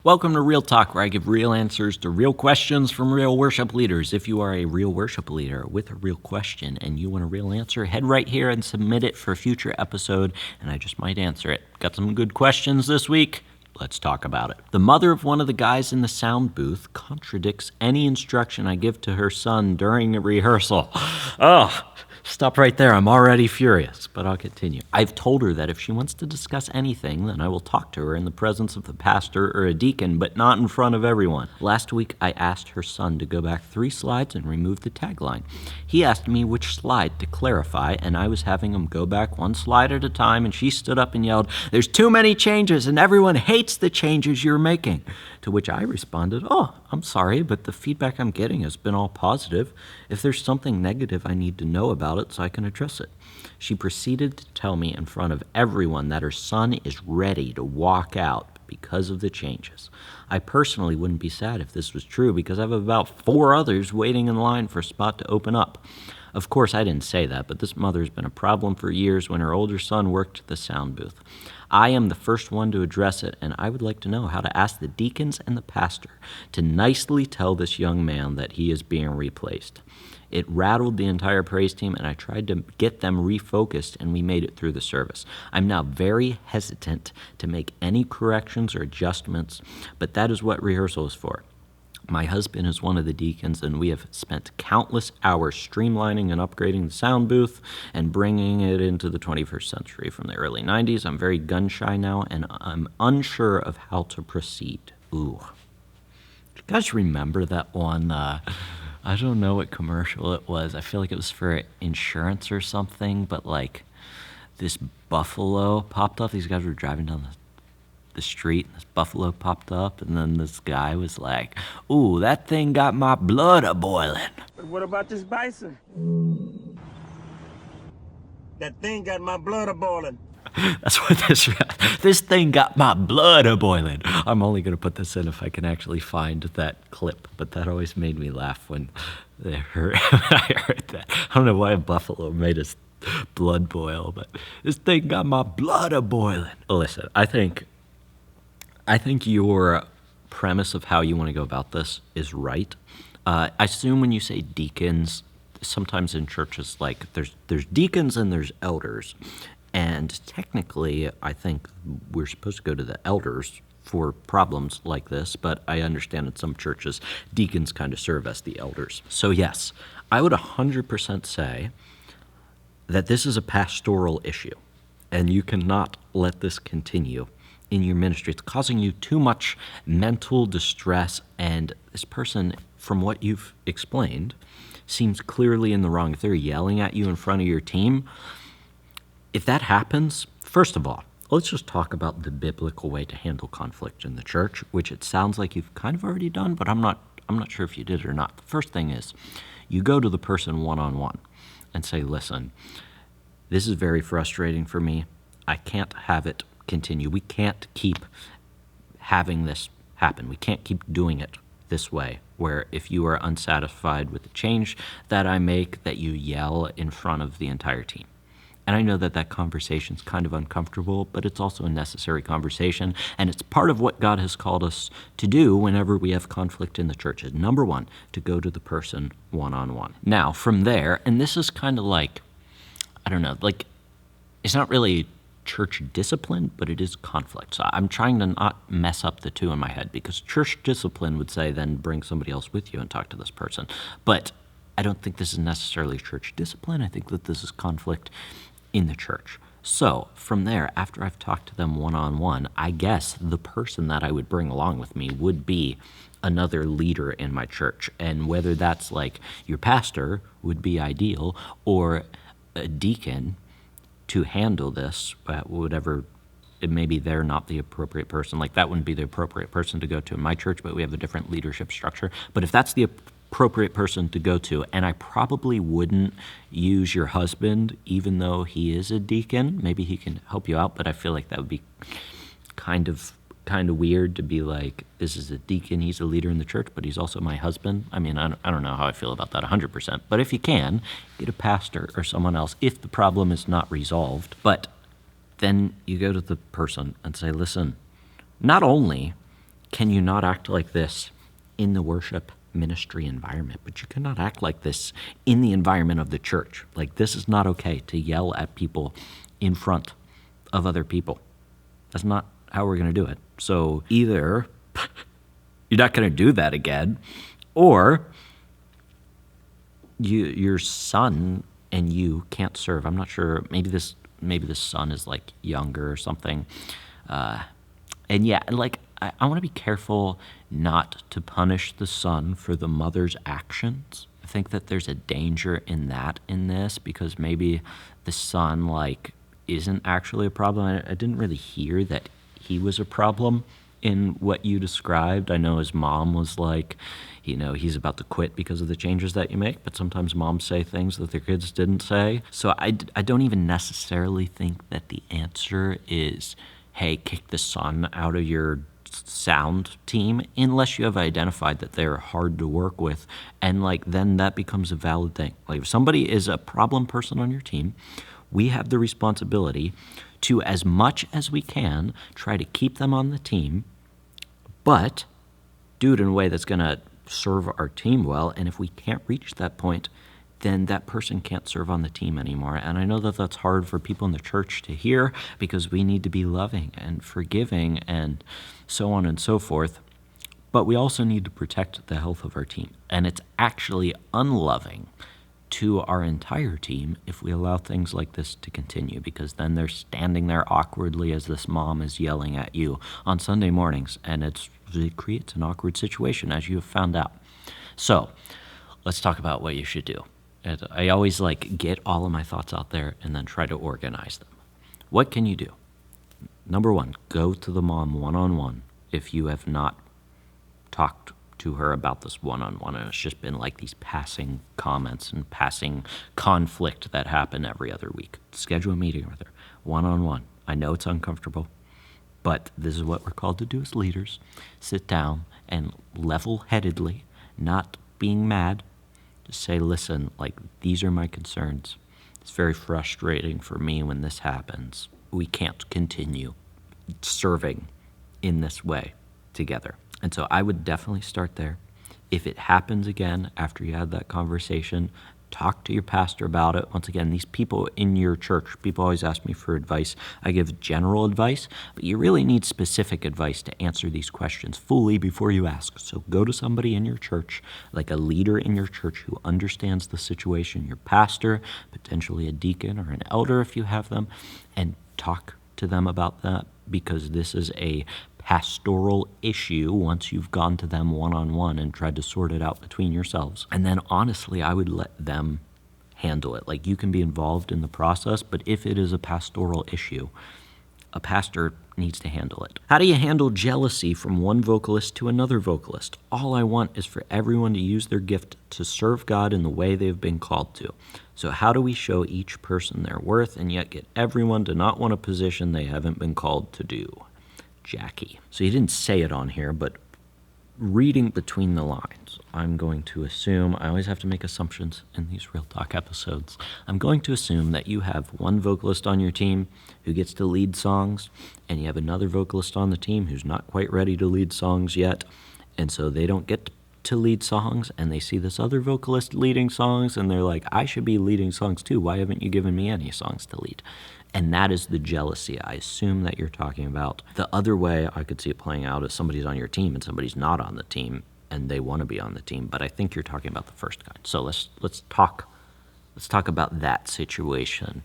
Welcome to Real Talk, where I give real answers to real questions from real worship leaders. If you are a real worship leader with a real question and you want a real answer, head right here and submit it for a future episode, and I just might answer it. Got some good questions this week. Let's talk about it. The mother of one of the guys in the sound booth contradicts any instruction I give to her son during a rehearsal. Oh, stop right there. I'm already furious, but I'll continue. I've told her that if she wants to discuss anything, then I will talk to her in the presence of the pastor or a deacon, but not in front of everyone. Last week, I asked her son to go back 3 slides and remove the tagline. He asked me which slide to clarify, and I was having him go back 1 slide at a time, and she stood up and yelled, "There's too many changes, and everyone hates the changes you're making." To which I responded, "Oh, I'm sorry, but the feedback I'm getting has been all positive. If there's something negative, I need to know about it so I can address it." She proceeded to tell me in front of everyone that her son is ready to walk out because of the changes. I personally wouldn't be sad if this was true because I have about 4 others waiting in line for a spot to open up. Of course, I didn't say that, but this mother has been a problem for years when her older son worked the sound booth. I am the first one to address it, and I would like to know how to ask the deacons and the pastor to nicely tell this young man that he is being replaced. It rattled the entire praise team, and I tried to get them refocused, and we made it through the service. I'm now very hesitant to make any corrections or adjustments, but that is what rehearsal is for. My husband is one of the deacons, and we have spent countless hours streamlining and upgrading the sound booth and bringing it into the 21st century from the early 90s. I'm very gun-shy now, and I'm unsure of how to proceed. Ooh. You guys remember that one, I don't know what commercial it was. I feel like it was for insurance or something, but like this buffalo popped up. These guys were driving down the street, and this buffalo popped up, and then this guy was like, "Ooh, that thing got my blood a-boiling." But what about this bison? That thing got my blood a-boiling. That's what this thing got my blood a-boiling. I'm only going to put this in if I can actually find that clip, but that always made me laugh when I heard that. I don't know why a buffalo made his blood boil, but this thing got my blood a-boiling. Listen, I think your premise of how you want to go about this is right. I assume when you say deacons, sometimes in churches, like there's deacons and there's elders. And technically, I think we're supposed to go to the elders for problems like this, but I understand in some churches, deacons kind of serve as the elders. So yes, I would 100% say that this is a pastoral issue, and you cannot let this continue in your ministry. It's causing you too much mental distress, and this person, from what you've explained, seems clearly in the wrong. If they're yelling at you in front of your team, if that happens, first of all, let's just talk about the biblical way to handle conflict in the church, which it sounds like you've kind of already done, but I'm not sure if you did it or not. The first thing is you go to the person one-on-one and say, "Listen, this is very frustrating for me. I can't have it continue. We can't keep having this happen. We can't keep doing it this way, where if you are unsatisfied with the change that I make, that you yell in front of the entire team." And I know that that conversation's kind of uncomfortable, but it's also a necessary conversation, and it's part of what God has called us to do whenever we have conflict in the church. Is number one, to go to the person one-on-one. Now, from there, and this is kind of like, I don't know, like, it's not really church discipline, but it is conflict. So I'm trying to not mess up the two in my head, because church discipline would say then bring somebody else with you and talk to this person. But I don't think this is necessarily church discipline. I think that this is conflict in the church. So from there, after I've talked to them one-on-one, I guess the person that I would bring along with me would be another leader in my church. And whether that's like your pastor would be ideal, or a deacon to handle this, whatever, maybe they're not the appropriate person. Like, that wouldn't be the appropriate person to go to in my church, but we have a different leadership structure. But if that's the appropriate person to go to, and I probably wouldn't use your husband, even though he is a deacon. Maybe he can help you out, but I feel like that would be kind of weird to be like, this is a deacon, he's a leader in the church, but he's also my husband. I mean, I don't know how I feel about that 100%, but if you can, get a pastor or someone else if the problem is not resolved. But then you go to the person and say, "Listen, not only can you not act like this in the worship ministry environment? But you cannot act like this in the environment of the church. Like, this is not okay to yell at people in front of other people. That's not how we're going to do it. So either you're not going to do that again, or your son and you can't serve. I'm not sure. Maybe this son is like younger or something. And yeah, like I want to be careful not to punish the son for the mother's actions. I think that there's a danger in that in this, because maybe the son like isn't actually a problem. I didn't really hear that he was a problem in what you described. I know his mom was like, he's about to quit because of the changes that you make, but sometimes moms say things that their kids didn't say. So I don't even necessarily think that the answer is, hey, kick the son out of your sound team, unless you have identified that they're hard to work with, and like then that becomes a valid thing. Like if somebody is a problem person on your team, we have the responsibility to, as much as we can, try to keep them on the team, but do it in a way that's going to serve our team well. And if we can't reach that point, then that person can't serve on the team anymore. And I know that that's hard for people in the church to hear, because we need to be loving and forgiving and so on and so forth. But we also need to protect the health of our team. And it's actually unloving to our entire team if we allow things like this to continue, because then they're standing there awkwardly as this mom is yelling at you on Sunday mornings, and it creates an awkward situation, as you have found out. So let's talk about what you should do. I always like get all of my thoughts out there and then try to organize them. What can you do? Number one, go to the mom one-on-one if you have not talked to her about this one-on-one, and it's just been like these passing comments and passing conflict that happen every other week. Schedule a meeting with her one-on-one. I know it's uncomfortable, but this is what we're called to do as leaders. Sit down and level-headedly, not being mad, just say, listen, like, these are my concerns. It's very frustrating for me when this happens. We can't continue serving in this way together. And so I would definitely start there. If it happens again after you had that conversation, talk to your pastor about it. Once again, these people in your church, people always ask me for advice. I give general advice, but you really need specific advice to answer these questions fully before you ask. So go to somebody in your church, like a leader in your church who understands the situation, your pastor, potentially a deacon or an elder if you have them, and talk to them about that, because this is a pastoral issue once you've gone to them one-on-one and tried to sort it out between yourselves. And then honestly, I would let them handle it. Like, you can be involved in the process, but if it is a pastoral issue, a pastor needs to handle it. How do you handle jealousy from one vocalist to another vocalist? All I want is for everyone to use their gift to serve God in the way they've been called to. So how do we show each person their worth and yet get everyone to not want a position they haven't been called to do? Jackie. So you didn't say it on here, but reading between the lines, I'm going to assume, I always have to make assumptions in these Real Talk episodes. I'm going to assume that you have one vocalist on your team who gets to lead songs, and you have another vocalist on the team who's not quite ready to lead songs yet, and so they don't get to lead songs, and they see this other vocalist leading songs, and they're like, I should be leading songs too. Why haven't you given me any songs to lead? And that is the jealousy I assume that you're talking about. The other way I could see it playing out is somebody's on your team and somebody's not on the team, and they want to be on the team. But I think you're talking about the first kind. So let's talk about that situation.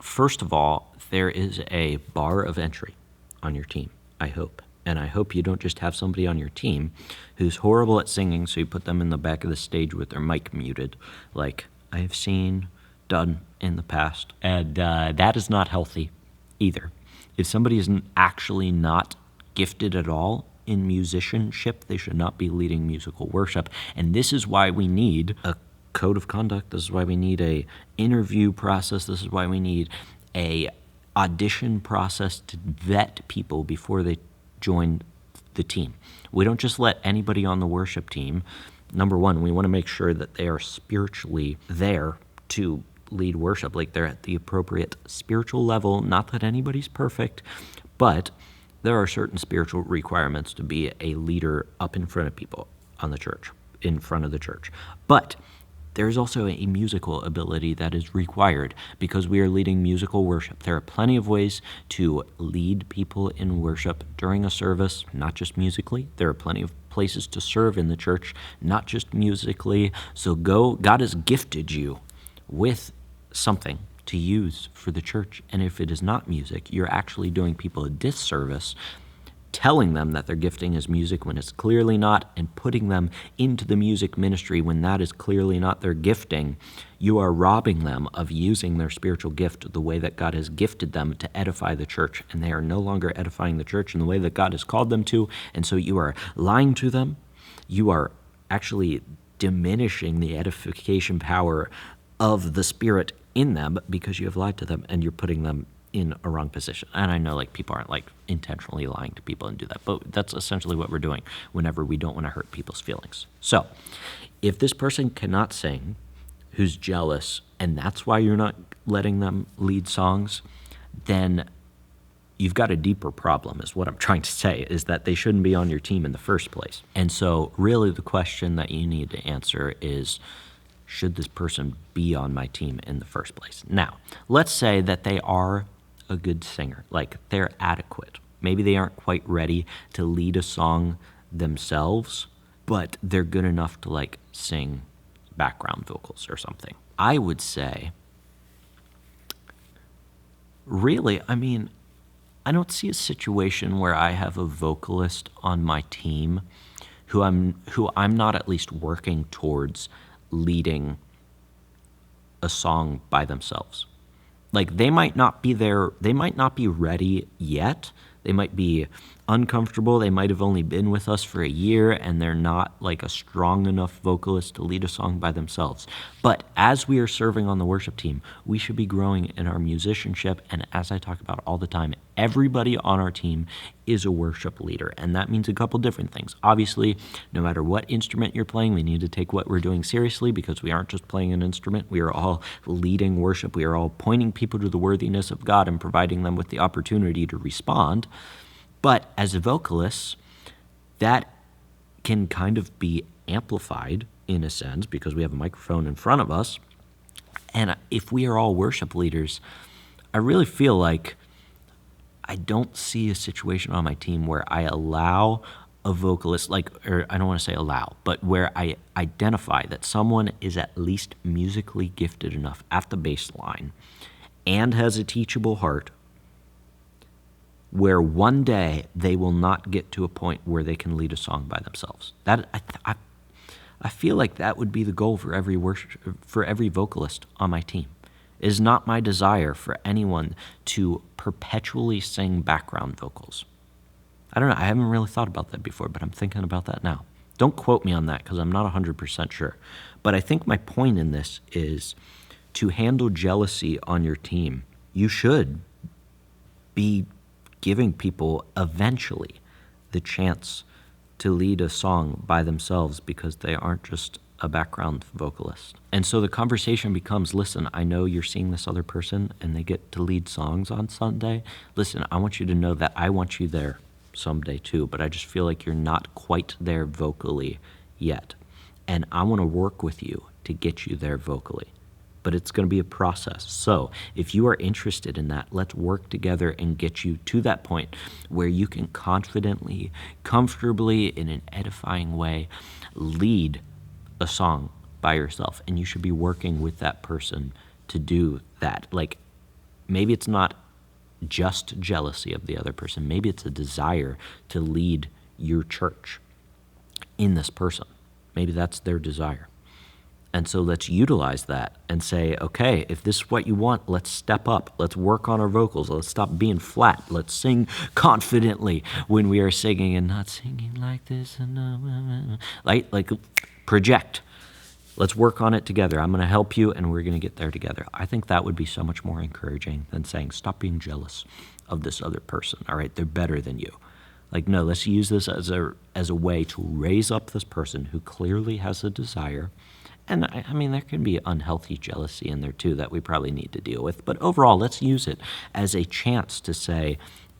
First of all, there is a bar of entry on your team, I hope. And I hope you don't just have somebody on your team who's horrible at singing, so you put them in the back of the stage with their mic muted, like I have seen done in the past. And that is not healthy either. If somebody is actually not gifted at all in musicianship, they should not be leading musical worship. And this is why we need a code of conduct. This is why we need a interview process. This is why we need a audition process to vet people before they join the team. We don't just let anybody on the worship team. Number one, we want to make sure that they are spiritually there to lead worship, like they're at the appropriate spiritual level. Not that anybody's perfect, but there are certain spiritual requirements to be a leader up in front of people on the church, in front of the church. But there's also a musical ability that is required because we are leading musical worship. There are plenty of ways to lead people in worship during a service, not just musically. There are plenty of places to serve in the church, not just musically. So God has gifted you with something to use for the church. And if it is not music, you're actually doing people a disservice telling them that their gifting is music when it's clearly not, and putting them into the music ministry when that is clearly not their gifting. You are robbing them of using their spiritual gift the way that God has gifted them to edify the church, and they are no longer edifying the church in the way that God has called them to, and so you are lying to them. You are actually diminishing the edification power of the Spirit in them because you have lied to them, and you're putting them in a wrong position. And I know people aren't intentionally lying to people and do that, but that's essentially what we're doing whenever we don't want to hurt people's feelings. So if this person cannot sing, who's jealous, and that's why you're not letting them lead songs, then you've got a deeper problem, is what I'm trying to say, is that they shouldn't be on your team in the first place. And so really the question that you need to answer is, should this person be on my team in the first place? Now, let's say that they are a good singer, they're adequate. Maybe they aren't quite ready to lead a song themselves, but they're good enough to sing background vocals or something. I would say, really, I don't see a situation where I have a vocalist on my team who I'm not at least working towards leading a song by themselves. They might not be there, they might not be ready yet. They might be uncomfortable. They might have only been with us for a year, and they're not a strong enough vocalist to lead a song by themselves. But as we are serving on the worship team, we should be growing in our musicianship. And as I talk about all the time, everybody on our team is a worship leader. And that means a couple different things. Obviously, no matter what instrument you're playing, we need to take what we're doing seriously, because we aren't just playing an instrument. We are all leading worship. We are all pointing people to the worthiness of God and providing them with the opportunity to respond. But as a vocalist, that can kind of be amplified in a sense because we have a microphone in front of us. And if we are all worship leaders, I really feel like I don't see a situation on my team where I allow a vocalist, or I don't want to say allow, but where I identify that someone is at least musically gifted enough at the bass line and has a teachable heart, where one day they will not get to a point where they can lead a song by themselves. That I feel like that would be the goal for every vocalist on my team. It is not my desire for anyone to perpetually sing background vocals. I don't know. I haven't really thought about that before, but I'm thinking about that now. Don't quote me on that because I'm not 100% sure. But I think my point in this is to handle jealousy on your team, you should be giving people eventually the chance to lead a song by themselves because they aren't just a background vocalist. And so the conversation becomes, listen, I know you're seeing this other person and they get to lead songs on Sunday. Listen, I want you to know that I want you there someday too, but I just feel like you're not quite there vocally yet. And I want to work with you to get you there vocally. But it's going to be a process. So if you are interested in that, let's work together and get you to that point where you can confidently, comfortably, in an edifying way, lead a song by yourself. And you should be working with that person to do that. Maybe it's not just jealousy of the other person. Maybe it's a desire to lead your church in this person. Maybe that's their desire. And so let's utilize that and say, okay, if this is what you want, let's step up. Let's work on our vocals. Let's stop being flat. Let's sing confidently when we are singing and not singing like this. Like project. Let's work on it together. I'm going to help you, and we're going to get there together. I think that would be so much more encouraging than saying, stop being jealous of this other person. All right, they're better than you. No, let's use this as a way to raise up this person who clearly has a desire. And there can be unhealthy jealousy in there too that we probably need to deal with. But overall, let's use it as a chance to say,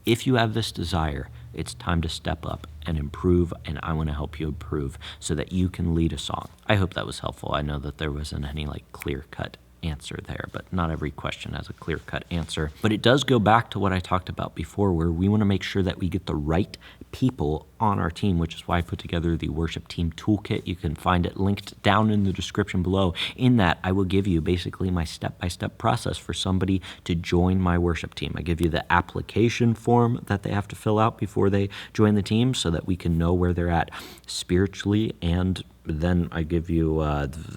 if you have this desire, it's time to step up and improve, and I want to help you improve so that you can lead a song. I hope that was helpful. I know that there wasn't any clear-cut answer there, but not every question has a clear-cut answer. But it does go back to what I talked about before, where we want to make sure that we get the right people on our team, which is why I put together the worship team toolkit. You can find it linked down in the description below. In that, I will give you basically my step-by-step process for somebody to join my worship team. I give you the application form that they have to fill out before they join the team so that we can know where they're at spiritually, and then I give you,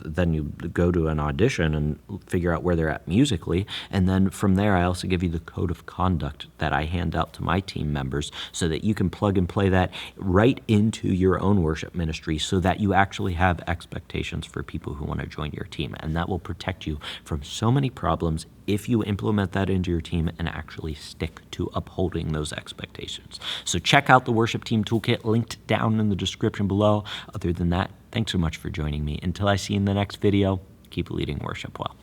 then you go to an audition and figure out where they're at musically. And then from there, I also give you the code of conduct that I hand out to my team members so that you can plug and play that right into your own worship ministry so that you actually have expectations for people who want to join your team. And that will protect you from so many problems if you implement that into your team and actually stick to upholding those expectations. So check out the worship team toolkit linked down in the description below. Other than that, thanks so much for joining me. Until I see you in the next video, keep leading worship well.